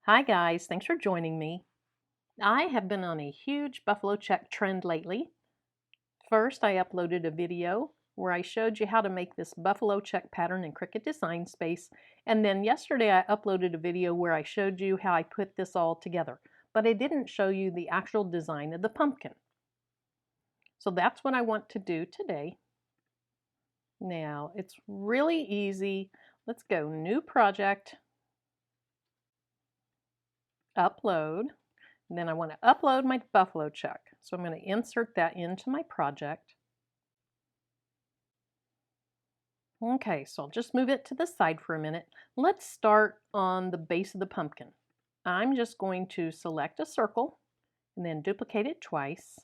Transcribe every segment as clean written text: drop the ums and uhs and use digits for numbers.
Hi guys, thanks for joining me. I have been on a huge buffalo check trend lately. First, I uploaded a video where I showed you how to make this buffalo check pattern in Cricut Design Space. And then yesterday I uploaded a video where I showed you how I put this all together. But I didn't show you the actual design of the pumpkin. So that's what I want to do today. Now, it's really easy. Let's go New Project, Upload. And then I want to upload my buffalo check. So I'm going to insert that into my project. Okay, so I'll just move it to the side for a minute. Let's start on the base of the pumpkin. I'm just going to select a circle and then duplicate it twice.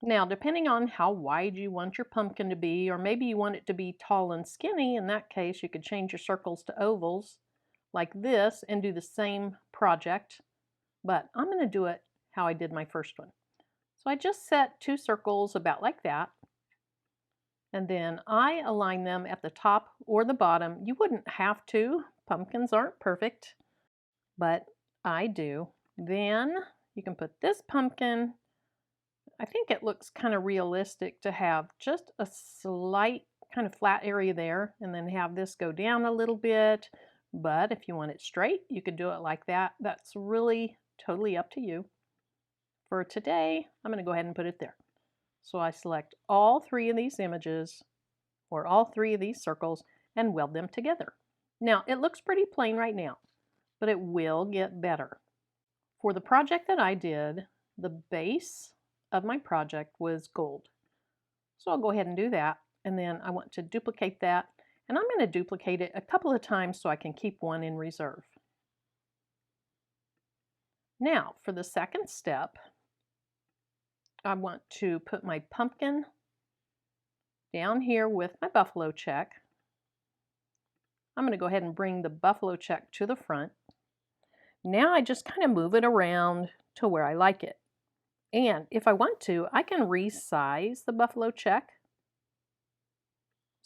Now, depending on how wide you want your pumpkin to be, or maybe you want it to be tall and skinny, in that case you could change your circles to ovals like this and do the same project. But I'm going to do it how I did my first one. So I just set two circles about like that. And then I align them at the top or the bottom. You wouldn't have to. Pumpkins aren't perfect, but I do. Then you can put this pumpkin. I think it looks kind of realistic to have just a slight kind of flat area there and then have this go down a little bit. But if you want it straight, you could do it like that. That's really totally up to you. For today, I'm going to go ahead and put it there. So I select all three of these images or all three of these circles and weld them together. Now it looks pretty plain right now, but it will get better. For the project that I did, the base of my project was gold. So I'll go ahead and do that, and then I want to duplicate that, and I'm going to duplicate it a couple of times so I can keep one in reserve. Now for the second step, I want to put my pumpkin down here with my buffalo check. I'm going to go ahead and bring the buffalo check to the front. Now I just kind of move it around to where I like it. And if I want to, I can resize the buffalo check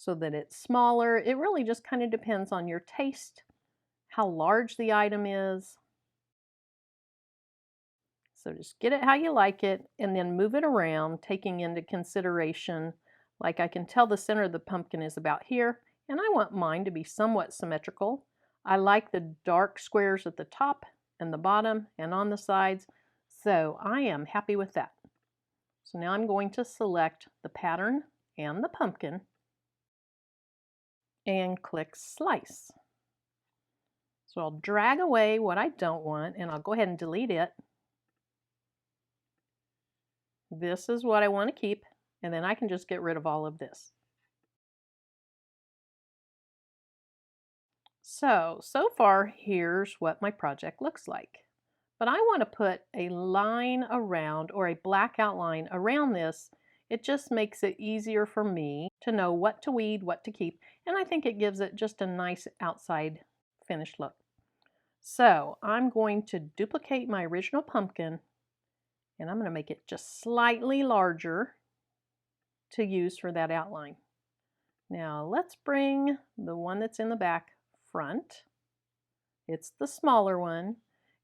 so that it's smaller. It really just kind of depends on your taste, how large the item is. So just get it how you like it and then move it around, taking into consideration, like I can tell the center of the pumpkin is about here, and I want mine to be somewhat symmetrical. I like the dark squares at the top and the bottom and on the sides, so I am happy with that. So now I'm going to select the pattern and the pumpkin and click Slice. So I'll drag away what I don't want and I'll go ahead and delete it. This is what I want to keep, and then I can just get rid of all of this. So far, here's what my project looks like. But I want to put a line around, or a black outline around this. It just makes it easier for me to know what to weed, what to keep, and I think it gives it just a nice outside finished look. So I'm going to duplicate my original pumpkin, and I'm going to make it just slightly larger to use for that outline. Now let's bring the one that's in the back front. It's the smaller one,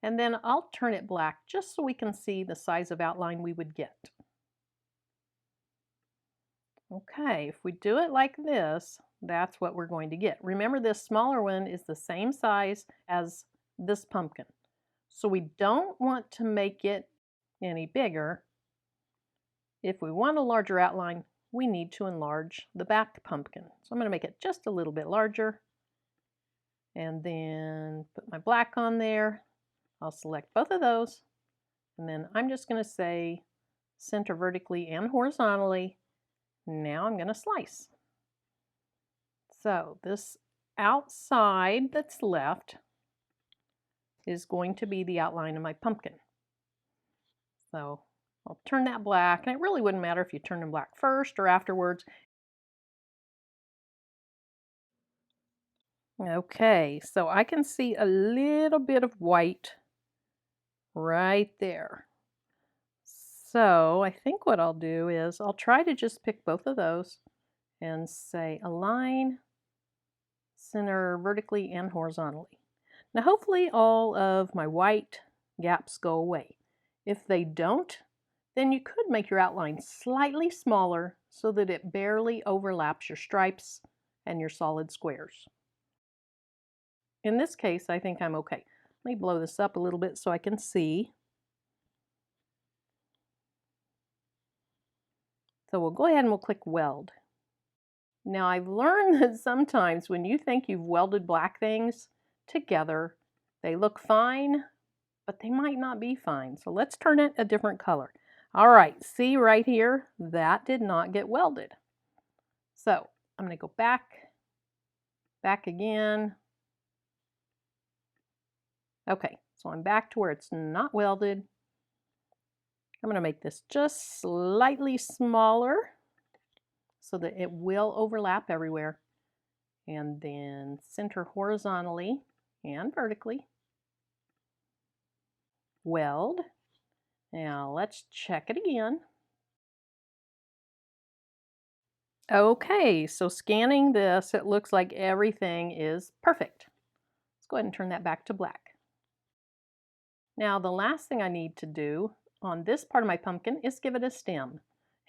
and then I'll turn it black just so we can see the size of outline we would get. Okay, if we do it like this, that's what we're going to get. Remember, this smaller one is the same size as this pumpkin. So we don't want to make it any bigger. If we want a larger outline, we need to enlarge the back pumpkin. So I'm going to make it just a little bit larger and then put my black on there. I'll select both of those, and then I'm just going to say center vertically and horizontally. Now I'm going to slice. So this outside that's left is going to be the outline of my pumpkin. So I'll turn that black, and it really wouldn't matter if you turn them black first or afterwards. Okay, so I can see a little bit of white right there. So I think what I'll do is I'll try to just pick both of those and say align center vertically and horizontally. Now hopefully all of my white gaps go away. If they don't, then you could make your outline slightly smaller so that it barely overlaps your stripes and your solid squares. In this case, I think I'm okay. Let me blow this up a little bit so I can see. So we'll go ahead and we'll click weld. Now I've learned that sometimes when you think you've welded black things together, they look fine, but they might not be fine. So let's turn it a different color. All right, see right here, that did not get welded. So I'm going to go back again. Okay, so I'm back to where it's not welded. I'm going to make this just slightly smaller so that it will overlap everywhere. And then center horizontally and vertically. Weld. Now let's check it again. Okay, so scanning this, it looks like everything is perfect. Let's go ahead and turn that back to black. Now the last thing I need to do on this part of my pumpkin is give it a stem.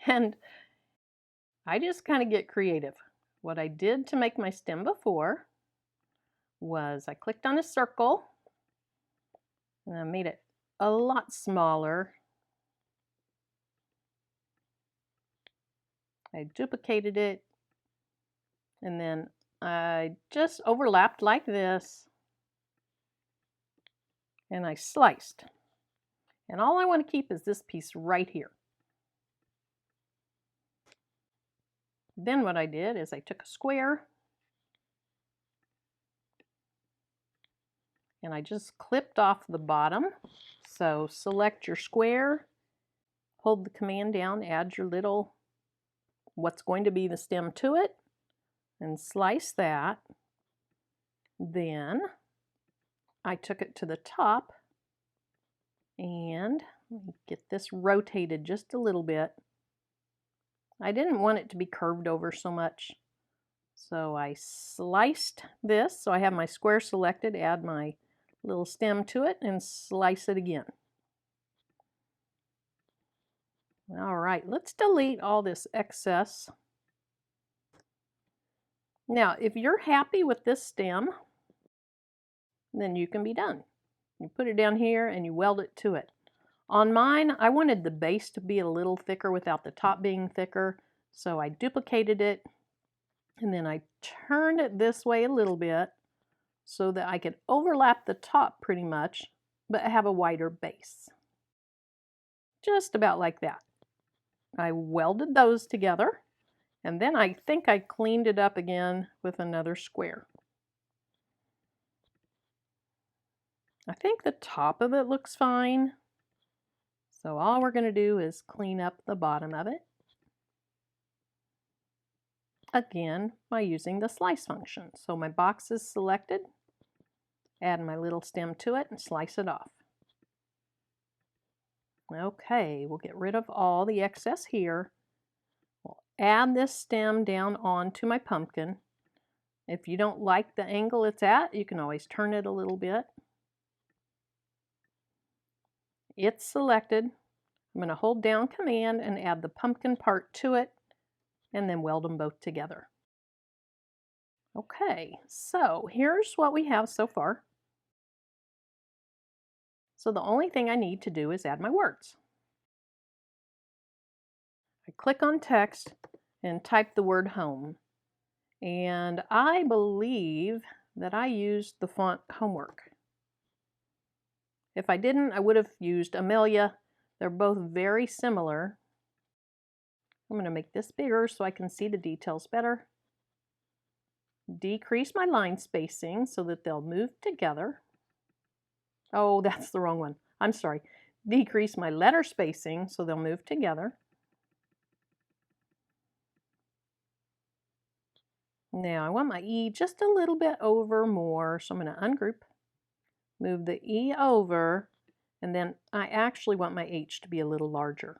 And I just kind of get creative. What I did to make my stem before was I clicked on a circle and I made it a lot smaller. I duplicated it and then I just overlapped like this and I sliced. And all I want to keep is this piece right here. Then what I did is I took a square and I just clipped off the bottom. So select your square, hold the command down, add your little, what's going to be the stem to it, and slice that. Then I took it to the top and get this rotated just a little bit. I didn't want it to be curved over so much. So I sliced this, so I have my square selected, add my little stem to it and slice it again. All right, let's delete all this excess. Now, if you're happy with this stem, then you can be done. You put it down here and you weld it to it. On mine, I wanted the base to be a little thicker without the top being thicker, so I duplicated it and then I turned it this way a little bit so that I could overlap the top pretty much, but have a wider base. Just about like that. I welded those together, and then I think I cleaned it up again with another square. I think the top of it looks fine. So all we're going to do is clean up the bottom of it. Again, by using the slice function. So my box is selected, add my little stem to it and slice it off. Okay, we'll get rid of all the excess here. We'll add this stem down onto my pumpkin. If you don't like the angle it's at, you can always turn it a little bit. It's selected. I'm going to hold down Command and add the pumpkin part to it and then weld them both together. Okay, so here's what we have so far. So the only thing I need to do is add my words. I click on text and type the word home. And I believe that I used the font Homework. If I didn't, I would have used Amelia. They're both very similar. I'm going to make this bigger so I can see the details better. Decrease my line spacing so that they'll move together. Oh, that's the wrong one. I'm sorry. Decrease my letter spacing so they'll move together. Now I want my E just a little bit over more, so I'm going to ungroup, move the E over, and then I actually want my H to be a little larger.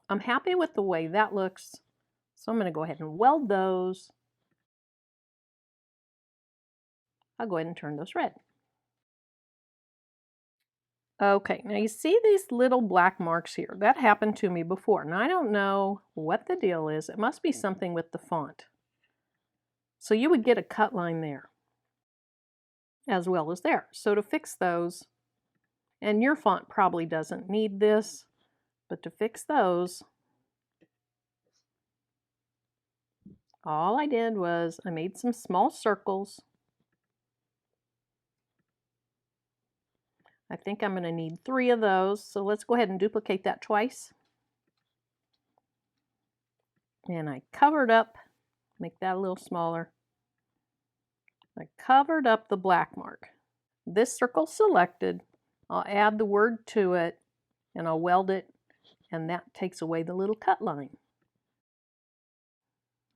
I'm happy with the way that looks, so I'm going to go ahead and weld those, I'll go ahead and turn those red. Okay, now you see these little black marks here. That happened to me before, and I don't know what the deal is. It must be something with the font. So you would get a cut line there, as well as there. So to fix those, and your font probably doesn't need this, but to fix those, all I did was I made some small circles. I think I'm going to need 3 of those, so let's go ahead and duplicate that twice. And I covered up, make that a little smaller. I covered up the black mark. This circle selected, I'll add the word to it, and I'll weld it, and that takes away the little cut line.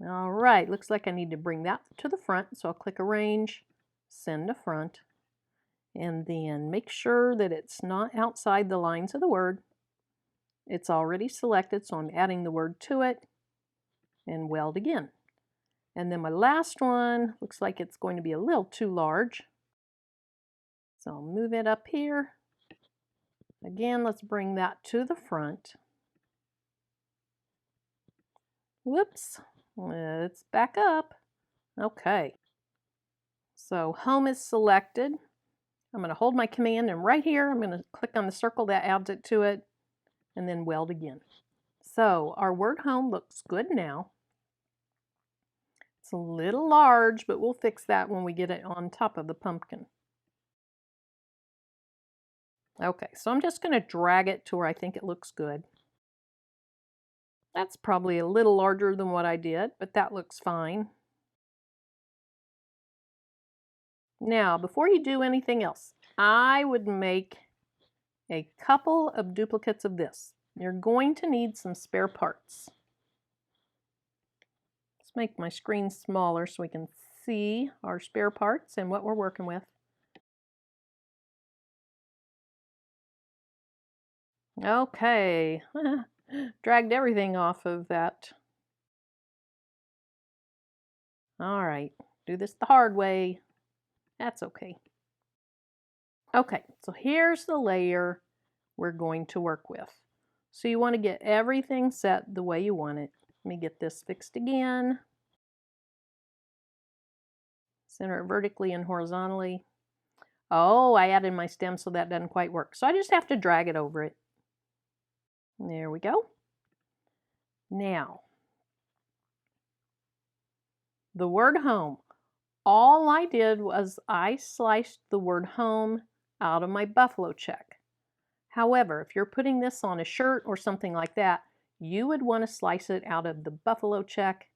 All right, looks like I need to bring that to the front, so I'll click Arrange, Send to Front, and then make sure that it's not outside the lines of the word. It's already selected, so I'm adding the word to it, and weld again. And then my last one looks like it's going to be a little too large, so I'll move it up here. Again, let's bring that to the front. Whoops, let's back up. Okay, so home is selected. I'm going to hold my command, and right here I'm going to click on the circle that adds it to it, and then weld again. So our word home looks good now. It's a little large, but we'll fix that when we get it on top of the pumpkin. Okay, so I'm just going to drag it to where I think it looks good. That's probably a little larger than what I did, but that looks fine. Now, before you do anything else, I would make a couple of duplicates of this. You're going to need some spare parts. Let's make my screen smaller so we can see our spare parts and what we're working with. Okay, dragged everything off of that. All right, do this the hard way. That's okay. Okay, so here's the layer we're going to work with. So you want to get everything set the way you want it. Let me get this fixed again. Center it vertically and horizontally. Oh, I added my stem, so that doesn't quite work. So I just have to drag it over it. There we go. Now, the word home. All I did was I sliced the word home out of my buffalo check. However, if you're putting this on a shirt or something like that, you would want to slice it out of the buffalo check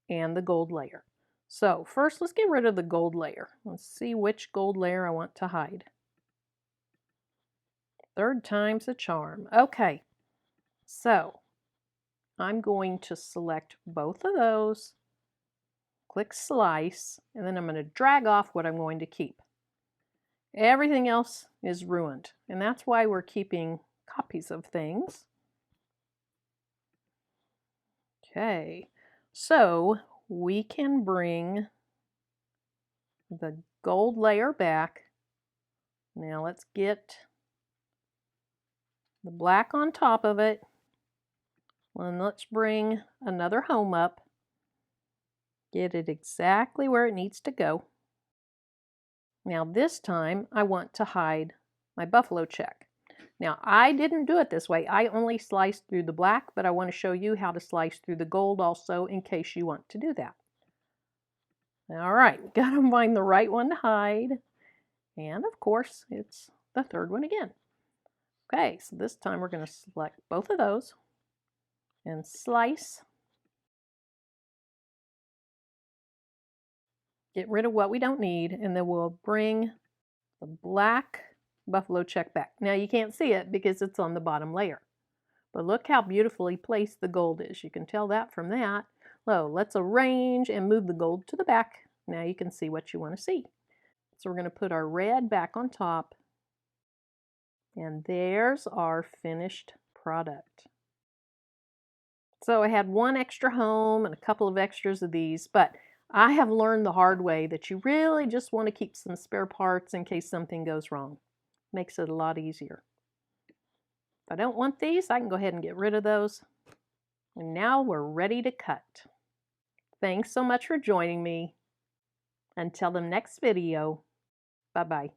and the gold layer. So first, let's get rid of the gold layer. Let's see which gold layer I want to hide. Third time's the charm. Okay, so I'm going to select both of those, click slice, and then I'm going to drag off what I'm going to keep. Everything else is ruined, and that's why we're keeping copies of things. Okay, so we can bring the gold layer back. Now let's get the black on top of it. And let's bring another home up. Get it exactly where it needs to go. Now this time I want to hide my buffalo check. Now I didn't do it this way. I only sliced through the black, but I want to show you how to slice through the gold also in case you want to do that. All right, gotta find the right one to hide. And of course, it's the third one again. Okay, so this time we're going to select both of those and slice. Get rid of what we don't need, and then we'll bring the black buffalo check back. Now you can't see it because it's on the bottom layer. But look how beautifully placed the gold is. You can tell that from that. So let's arrange and move the gold to the back. Now you can see what you want to see. So we're going to put our red back on top. And there's our finished product. So I had one extra home and a couple of extras of these, but I have learned the hard way that you really just want to keep some spare parts in case something goes wrong. Makes it a lot easier. If I don't want these, I can go ahead and get rid of those. And now we're ready to cut. Thanks so much for joining me. Until the next video, bye-bye.